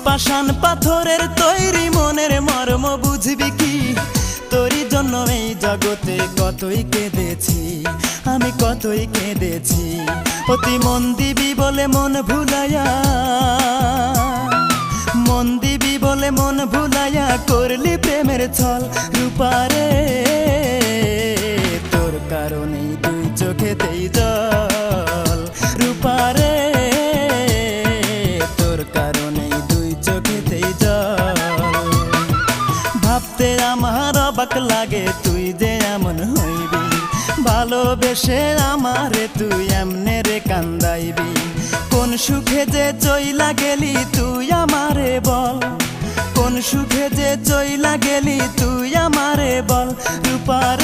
পাষাণ পাথরের তৈরি মনের মর্ম বুঝবি কি? তোরই জন্য এই জগতে কতই কেঁদেছি, আমি কতই কেঁদেছি। অতি মন দিবি বলে মন ভুলাইয়া, মন দিবি বলে মন ভুলাইয়া করলি প্রেমের ছল। রূপারে তোর কারণেই দুই চোখেতেই জল। রূপারে তোর কারণেই দুই চোখেতেই জল। ভাবতে আমার অবাক লাগে তুই যে এমন হইবি, ভালোবেসে আমারে তুই এমনে রে কান্দাইবি। কোন সুখে যে চইলা গেলি তুই আমারে বল, কোন সুখে যে চইলা গেলি তুই আমারে বল। রূপার